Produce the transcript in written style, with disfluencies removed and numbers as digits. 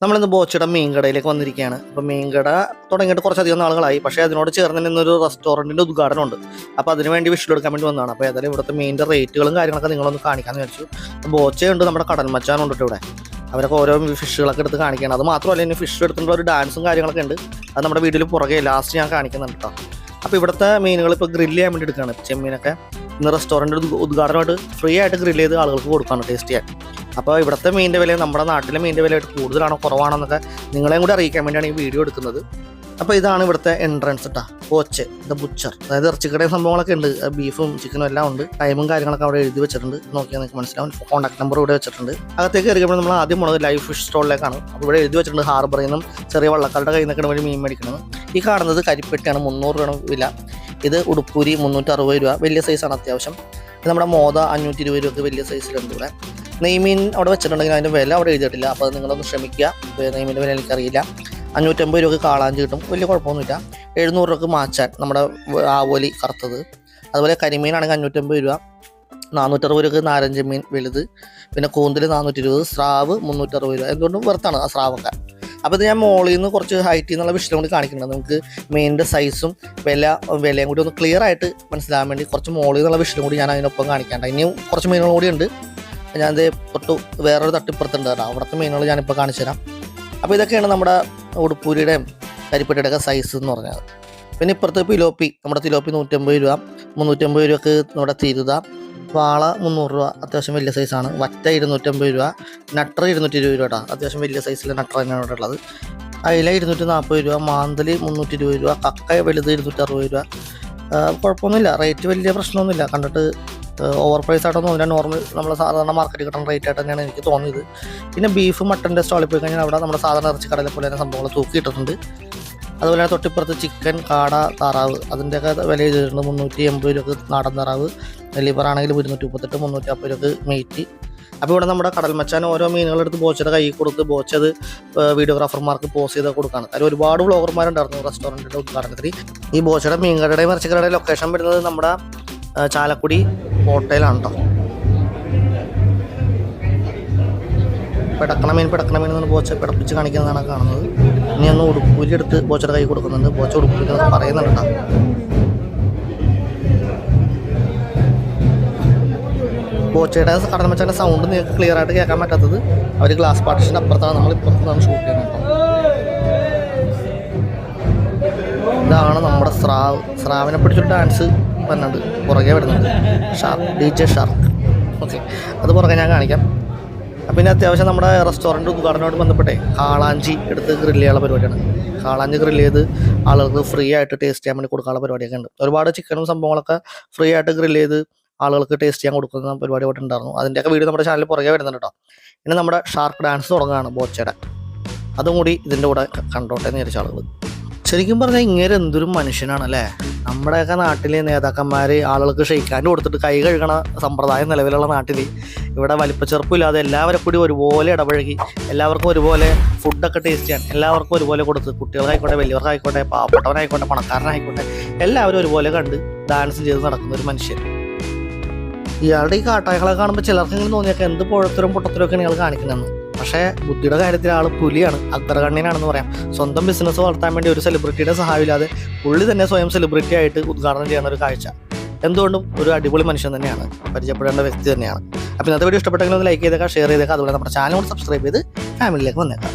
നമ്മളിന്ന് ബോച്ചയുടെ മീൻകടയിലേക്ക് വന്നിരിക്കുകയാണ്. അപ്പോൾ മീൻകട തുടങ്ങിയിട്ട് കുറച്ചധികം നാളുകളായി. പക്ഷേ അതിനോട് ചേർന്ന് നിന്നൊരു റെസ്റ്റോറൻറ്റിൻ്റെ ഉദ്ഘാടനമുണ്ട്. അപ്പോൾ അതിനുവേണ്ടി വിഷ്വൽ എടുക്കാൻ വേണ്ടി വന്നതാണ്. അപ്പോൾ ഏതായാലും ഇവിടുത്തെ മീനിൻ്റെ റേറ്റുകളും കാര്യങ്ങളൊക്കെ നിങ്ങളൊന്ന് കാണിക്കാമെന്ന് വിചാരിച്ചു. ബോച്ചയുണ്ട്, നമ്മുടെ കടൽ മച്ചാനുണ്ട് ഇവിടെ. അവരൊക്കെ ഓരോ ഫിഷുകളൊക്കെ എടുത്ത് കാണിക്കുകയാണ്. അത് മാത്രമല്ല, ഇനി ഫിഷ് എടുത്തിട്ടുള്ള ഒരു ഡാൻസും കാര്യങ്ങളൊക്കെ ഉണ്ട്. അത് നമ്മുടെ വീഡിയോയിൽ പുറകെ ലാസ്റ്റ് ഞാൻ കാണിക്കുന്നുണ്ട് കേട്ടോ. അപ്പോൾ ഇവിടുത്തെ മീനുകൾ ഇപ്പോൾ ഗ്രില്ല് ചെയ്യാൻ വേണ്ടി എടുക്കുകയാണ്. ചെമ്മീനൊക്കെ ഇന്ന് റെസ്റ്റോറൻറ്റ് ഉദ്ഘാടനമായിട്ട് ഫ്രീ ആയിട്ട് ഗ്രില്ല് ചെയ്ത് ആളുകൾക്ക് കൊടുക്കുകയാണ് ടേസ്റ്റ് ചെയ്യാൻ. അപ്പോൾ ഇവിടുത്തെ മീനിൻ്റെ വില നമ്മുടെ നാട്ടിലെ മീനിൻ്റെ വിലയായിട്ട് കൂടുതലാണോ കുറവാണെന്നൊക്കെ നിങ്ങളെയും കൂടി അറിയിക്കാൻ വേണ്ടിയാണ് ഈ വീഡിയോ എടുക്കുന്നത്. അപ്പോൾ ഇതാണ് ഇവിടുത്തെ എൻട്രൻസ് കേട്ടോ, ബോച്ച് ദ ബുച്ചർ. അതായത് ഇറച്ചിക്കടയും സംഭവങ്ങളൊക്കെ ഉണ്ട്, ബീഫും ചിക്കനും എല്ലാം ഉണ്ട്. ടൈമും കാര്യങ്ങളൊക്കെ അവിടെ എഴുതി വെച്ചിട്ടുണ്ട്, നോക്കിയാൽ നിങ്ങൾക്ക് മനസ്സിലാവും. കോൺടാക്ട് നമ്പർ ഇവിടെ വെച്ചിട്ടുണ്ട്. അകത്തേക്ക് കയറിയപ്പോൾ നമ്മൾ ആദ്യം പോണത് ലൈവ് ഫിഷ് സ്റ്റോളിലേക്കാണ്. അപ്പോൾ ഇവിടെ എഴുതി വെച്ചിട്ടുണ്ട് ഹാർബറിൽ നിന്നും ചെറിയ വള്ളക്കാരുടെ കയ്യിൽ നിന്നൊക്കെ വഴി മീൻ മേടിക്കുന്നത്. ഈ കാണുന്നത് കരിപ്പെട്ടിയാണ്, 300 രൂപ വില. ഇത് ഉടുപ്പൂരി 360 രൂപ, വലിയ സൈസാണ് അത്യാവശ്യം. ഇത് നമ്മുടെ മോദ 520 രൂപയ്ക്ക് വലിയ സൈസിലുണ്ട്. ഇവിടെ നെയ്മീൻ അവിടെ വെച്ചിട്ടുണ്ടെങ്കിൽ അതിൻ്റെ വില അവിടെ എഴുതിയിട്ടില്ല. അപ്പോൾ അത് നിങ്ങളൊന്ന് ശ്രമിക്കുക. നെയ്മീൻ്റെ വില എനിക്കറിയില്ല. 550 രൂപയ്ക്ക് കാളാഞ്ചി കിട്ടും, വലിയ കുഴപ്പമൊന്നുമില്ല. 700 രൂപയ്ക്ക് മാച്ചാൻ, നമ്മുടെ ആവോലി കറുത്തത്. അതുപോലെ കരിമീനാണെങ്കിൽ 550 രൂപ. 460 രൂപയ്ക്ക് നാരഞ്ച് മീൻ വലുത്. പിന്നെ കൂന്തൽ 420, സ്രാവ് 360 രൂപ. എന്തുകൊണ്ടും വെറുത്താണ് ആ സ്രാവൊക്കെ. അപ്പോൾ ഇത് ഞാൻ മോളിൽ നിന്ന് കുറച്ച് ഹൈറ്റിൽ നിന്നുള്ള വിഷയം കൂടി കാണിക്കുന്നുണ്ട്. നമുക്ക് മീനിൻ്റെ സൈസും വിലയും കൂടി ഒന്ന് ക്ലിയർ ആയിട്ട് മനസ്സിലാകാൻ വേണ്ടി കുറച്ച് മോളിൽ നിന്നുള്ള വിഷയം കൂടി ഞാൻ അതിനൊപ്പം കാണിക്കാണ്ട്. ഇനിയും കുറച്ച് മീനുകൾ കൂടി ഉണ്ട്. ഞാനത് തൊട്ട് വേറൊരു തട്ടിപ്പുറത്തുണ്ട് കേട്ടോ, അവിടുത്തെ മീനുകൾ ഞാനിപ്പോൾ കാണിച്ചു തരാം. അപ്പോൾ ഇതൊക്കെയാണ് നമ്മുടെ ഉടുപ്പൂരിയുടെയും കരിപ്പെട്ടിയുടെ ഒക്കെ സൈസ് എന്ന് പറഞ്ഞത്. പിന്നെ ഇപ്പുറത്ത് പിലോപ്പി, നമ്മുടെ തിലോപ്പി 150 രൂപ. 350 രൂപയ്ക്ക് നമ്മുടെ തിരുത. വാള 300 രൂപ, അത്യാവശ്യം വലിയ സൈസാണ്. വറ്റ 250 രൂപ. നട്ടർ 220 രൂപ കേട്ടോ, അത്യാവശ്യം വലിയ സൈസിലെ നട്ടർ തന്നെയാണ് ഇവിടെ ഉള്ളത്. അയില 240 രൂപ. മാന്തൽ 320 രൂപ. കക്ക വലുത് 260 രൂപ. കുഴപ്പമൊന്നുമില്ല, റേറ്റ് വലിയ പ്രശ്നമൊന്നുമില്ല. കണ്ടിട്ട് ഓവർ പ്രൈസ് ആയിട്ടൊന്നും ഇല്ല, നോർമൽ നമ്മൾ സാധാരണ മാർക്കറ്റിൽ കിട്ടുന്ന റേറ്റ് ആയിട്ട് തന്നെയാണ് എനിക്ക് തോന്നിയത്. പിന്നെ ബീഫ് മട്ടൻ്റെ സ്റ്റോളിൽ പോയി കഴിഞ്ഞാൽ അവിടെ നമ്മുടെ സാധാരണ ഇറച്ചിക്കടലെ പോലെ തന്നെ സംഭവങ്ങൾ തൂക്കിയിട്ടിട്ടുണ്ട്. അതുപോലെ തന്നെ തൊട്ടിപ്പുറത്ത് ചിക്കൻ, കാട, താറാവ് അതിൻ്റെയൊക്കെ വില ചെയ്തിട്ടുണ്ട്. 380 രൂപയ്ക്ക് നാടൻ താറാവ്. ലിവർ ആണെങ്കിൽ 238, 350 രൂപയ്ക്ക് മീറ്റ്. അപ്പോൾ ഇവിടെ നമ്മുടെ കടൽ മച്ചാൻ ഓരോ മീനുകളെടുത്ത് ബോച്ചയുടെ കൈ കൊടുത്ത് ബോച്ചത് വീഡിയോഗ്രാഫർമാർക്ക് പോസ്റ്റ് ചെയ്ത് കൊടുക്കുകയാണ്. അതിൽ ഒരുപാട് വ്ളോഗർമാരുണ്ടായിരുന്നു റെസ്റ്റോറൻറ്റിൻ്റെ ഉദ്ഘാടനത്തിൽ. ഈ ബോച്ചയുടെ മീൻകടയുടെയും ഇറച്ചിക്കടയുടെയും ലൊക്കേഷൻ വരുന്നത് നമ്മുടെ ചാലക്കുടി ഹോട്ടലാണ് കേട്ടോ. പിടക്കണ മീൻ എന്ന് ബോച്ച പിടപ്പിച്ച് കാണിക്കുന്നതാണ് കാണുന്നത്. ഇനി ഒന്ന് ഉടുപ്പൂരി എടുത്ത് ബോച്ചയുടെ കൈ കൊടുക്കുന്നുണ്ട്. ബോച്ച ഉടുപ്പൂരി എന്നൊക്കെ പറയുന്നുണ്ട് കേട്ടോ. ബോച്ചയുടെ കടൽ മച്ചാൻ്റെ സൗണ്ട് നിങ്ങൾക്ക് ക്ലിയർ ആയിട്ട് കേൾക്കാൻ പറ്റാത്തത് അവർ ഗ്ലാസ് പാർട്ടീഷൻ്റെ അപ്പുറത്താണ്, നമ്മൾ ഇപ്പുറത്താണ് ഷൂട്ട് ചെയ്യുന്നത് കേട്ടോ. ഇതാണ് നമ്മുടെ സ്രാവിനെ പിടിച്ചൊരു ഡാൻസ് വരുന്നുണ്ട്, പുറകെ വരുന്നുണ്ട്. DJ shark. ഓക്കെ, അത് പുറകെ ഞാൻ കാണിക്കാം. പിന്നെ അത്യാവശ്യം നമ്മുടെ റെസ്റ്റോറൻറ്റ് ഉദ്ഘാടനമായിട്ട് ബന്ധപ്പെട്ടേ കാളാഞ്ചി എടുത്ത് ഗ്രില്ല് ചെയ്യാനുള്ള പരിപാടിയാണ്. കാളാഞ്ചി ഗ്രില്ല് ചെയ്ത് ആളുകൾക്ക് ഫ്രീ ആയിട്ട് ടേസ്റ്റ് ചെയ്യാൻ വേണ്ടി കൊടുക്കാനുള്ള പരിപാടിയൊക്കെ ഉണ്ട്. ഒരുപാട് ചിക്കനും സംഭവങ്ങളൊക്കെ ഫ്രീ ആയിട്ട് ഗ്രില്ല് ചെയ്ത് ആളുകൾക്ക് ടേസ്റ്റ് ചെയ്യാൻ കൊടുക്കുന്ന പരിപാടി അവിടെ ഉണ്ടായിരുന്നു. അതിൻ്റെയൊക്കെ വീഡിയോ നമ്മുടെ ചാനലിൽ പുറകെ വരുന്നുണ്ട് കേട്ടോ. ഇനി നമ്മുടെ ഷാർക്ക് ഡാൻസ് തുടങ്ങുകയാണ് ബോച്ചയുടെ. അതും കൂടി ഇതിൻ്റെ കൂടെ കണ്ടോട്ടെ എന്ന് വിചാരിച്ച ആളുകൾ. ശരിക്കും പറഞ്ഞാൽ ഇങ്ങനെ എന്തൊരു മനുഷ്യനാണല്ലേ. നമ്മുടെയൊക്കെ നാട്ടിലെ നേതാക്കന്മാർ ആളുകൾക്ക് ഷെയ്ക്കാൻ്റെ കൊടുത്തിട്ട് കൈ കഴുകണ സമ്പ്രദായം നിലവിലുള്ള നാട്ടിൽ ഇവിടെ വലിപ്പച്ചെറുപ്പില്ലാതെ എല്ലാവരും കൂടി ഒരുപോലെ ഇടപഴകി എല്ലാവർക്കും ഒരുപോലെ ഫുഡൊക്കെ ടേസ്റ്റ് ചെയ്യാൻ എല്ലാവർക്കും ഒരുപോലെ കൊടുത്ത്, കുട്ടികൾക്കായിക്കോട്ടെ വലിയവർക്കായിക്കോട്ടെ പാവപ്പെട്ടവനായിക്കോട്ടെ പണക്കാരനായിക്കോട്ടെ എല്ലാവരും ഒരുപോലെ കണ്ട് ഡാൻസ് ചെയ്ത് നടക്കുന്ന ഒരു മനുഷ്യൻ. ഇയാളുടെ ഈ കാട്ടായകളെ കാണുമ്പോൾ ചിലർക്കെങ്കിലും തോന്നിയൊക്കെ എന്ത് പൊഴത്തരും പൊട്ടത്തരമൊക്കെ നിങ്ങൾ കാണിക്കണമെന്ന്. പക്ഷേ ബുദ്ധിയുടെ കാര്യത്തിൽ ആൾ പുലിയാണ്, അക്ബർകണ്ണിനാണെന്ന് പറയാം. സ്വന്തം ബിസിനസ് വളർത്താൻ വേണ്ടി ഒരു സെലിബ്രിറ്റിയുടെ സഹായമില്ലാതെ പുള്ളി തന്നെ സ്വയം സെലിബ്രിറ്റി ആയിട്ട് ഉദ്ഘാടനം ചെയ്യുന്ന ഒരു കാഴ്ച എന്തുകൊണ്ടും ഒരു അടിപൊളി മനുഷ്യൻ തന്നെയാണ്, പരിചയപ്പെടേണ്ട വ്യക്തി തന്നെയാണ്. അപ്പോൾ ഇന്നത്തെ വീഡിയോ ഇഷ്ടപ്പെട്ടെങ്കിൽ ഒന്ന് ലൈക്ക് ചെയ്തേക്കാം, ഷെയർ ചെയ്തേക്കാം. അതുപോലെ നമ്മുടെ ചാനൽ സബ്സ്ക്രൈബ് ചെയ്ത് ഫാമിലിയിലേക്ക് വന്നേക്കാം.